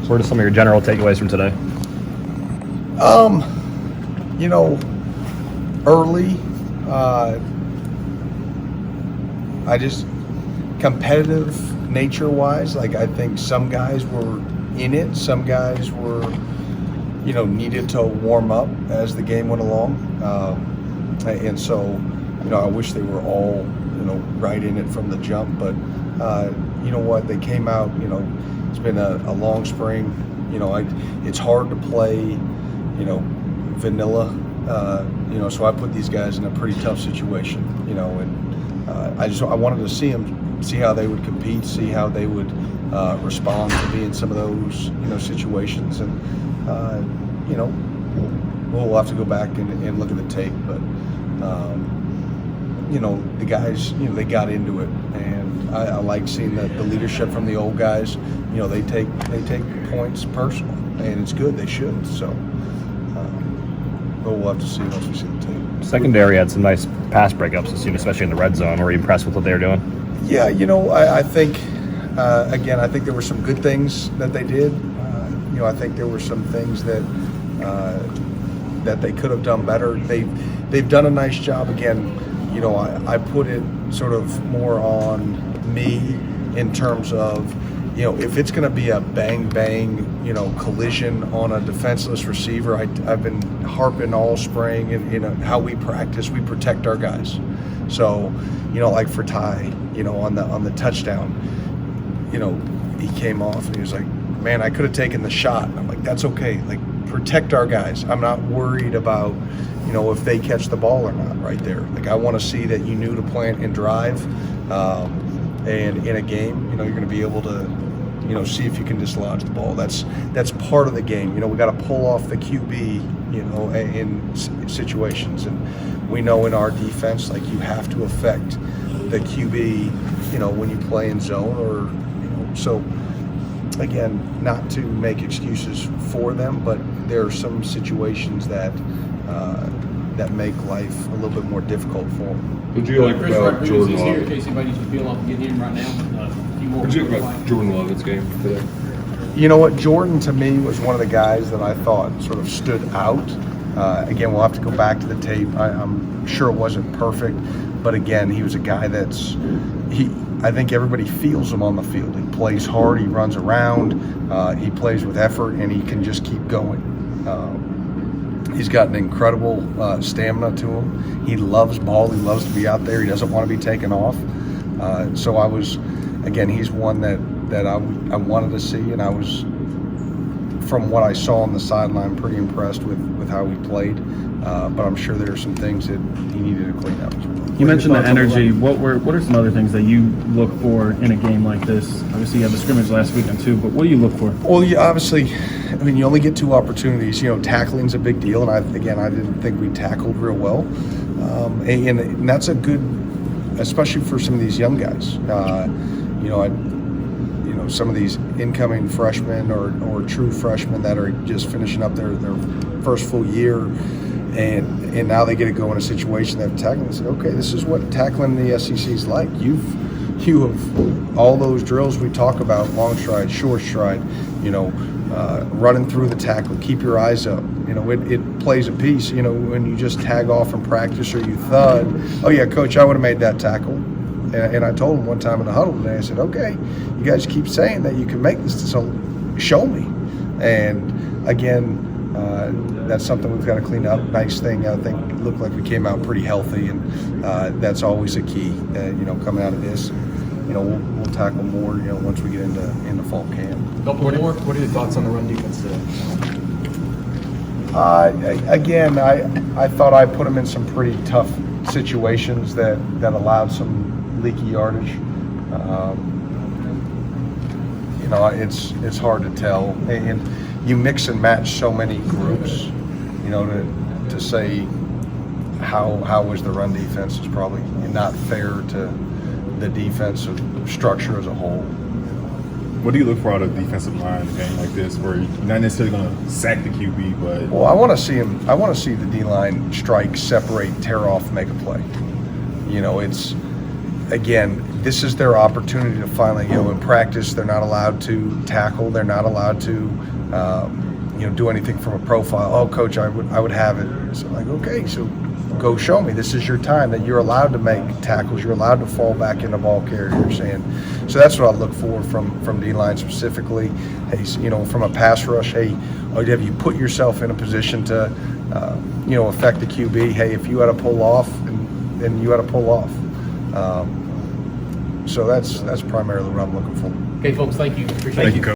What are some of your general takeaways from today? Early, I just competitive nature-wise, like I think some guys were in it, some guys were, needed to warm up as the game went along, and so, I wish they were all, right in it from the jump, but you know what, they came out, it's been a long spring, it's hard to play, vanilla, so I put these guys in a pretty tough situation, and I wanted to see how they would compete, see how they would respond to be in some of those, situations, and we'll have to go back and look at the tape, but the guys, they got into it, and I like seeing the leadership from the old guys. They take points personal, and it's good. They should. So, but we'll have to see once we see the tape. Secondary had some nice pass breakups this year, especially in the red zone. Were you impressed with what they were doing? Yeah, I think again, I think there were some good things that they did. I think there were some things that they could have done better. They've done a nice job. Again, I put it sort of more on me in terms of, if it's going to be a bang, collision on a defenseless receiver, I've been harping all spring and, how we practice, we protect our guys. So, like for Ty, on the touchdown, he came off and he was like, man, I could have taken the shot. I'm like, that's okay. Like, protect our guys. I'm not worried about, if they catch the ball or not right there. Like, I want to see that you knew to plant and drive. And in a game, you're going to be able to, see if you can dislodge the ball. That's part of the game. We got to pull off the QB, in situations. And we know in our defense, like, you have to affect the QB, when you play in zone or, so again, not to make excuses for them, but there are some situations that make life a little bit more difficult for them. Would you like about Jordan Love? In case anybody needs to feel off and get in right now. Would you like about Jordan Love's game today? You know what, Jordan to me was one of the guys that I thought sort of stood out. Again, we'll have to go back to the tape. I'm sure it wasn't perfect, but again, he was a guy I think everybody feels him on the field. He plays hard, he runs around, he plays with effort, and he can just keep going. He's got an incredible stamina to him. He loves ball, he loves to be out there, he doesn't want to be taken off. So I was, again, he's one that I wanted to see, and I was, from what I saw on the sideline, pretty impressed with how he played. But I'm sure there are some things that he needed to clean up as well. You mentioned the energy. What are some other things that you look for in a game like this? Obviously, you had the scrimmage last weekend too, but what do you look for? Well, obviously, you only get two opportunities. Tackling's a big deal, and I didn't think we tackled real well, and that's a good, especially for some of these young guys. Some of these incoming freshmen or true freshmen that are just finishing up their first full year, and now they get to go in a situation that tackling. They say, okay, this is what tackling the SEC is like. You have all those drills we talk about: long stride, short stride, running through the tackle, keep your eyes up. It plays a piece. When you just tag off in practice or you thud, oh yeah, coach, I would have made that tackle. And I told him one time in the huddle today, I said, okay, you guys keep saying that you can make this, so show me. And again, that's something we've got to clean up. Nice thing, I think it looked like we came out pretty healthy, and that's always a key, coming out of this. We'll tackle more, once we get into fall camp. What are your thoughts on the run defense today? Again, I thought I put them in some pretty tough situations that allowed some leaky yardage. It's hard to tell, and you mix and match so many groups. To say how was the run defense is probably not fair to the defensive structure as a whole. What do you look for out of defensive line in a game like this, where you're not necessarily going to sack the QB, but? Well, I want to see the D line strike, separate, tear off, make a play. again, this is their opportunity to finally, in practice, they're not allowed to tackle. They're not allowed to, do anything from a profile. Oh, coach, I would have it. So like, okay, so go show me. This is your time that you're allowed to make tackles. You're allowed to fall back into ball carriers. And so that's what I look for from D-line specifically. Hey, from a pass rush, hey, have you put yourself in a position to, affect the QB? Hey, if you had to pull off, then you had to pull off. So that's primarily what I'm looking for. Okay, folks, thank you. Appreciate it. Thank you, Coach.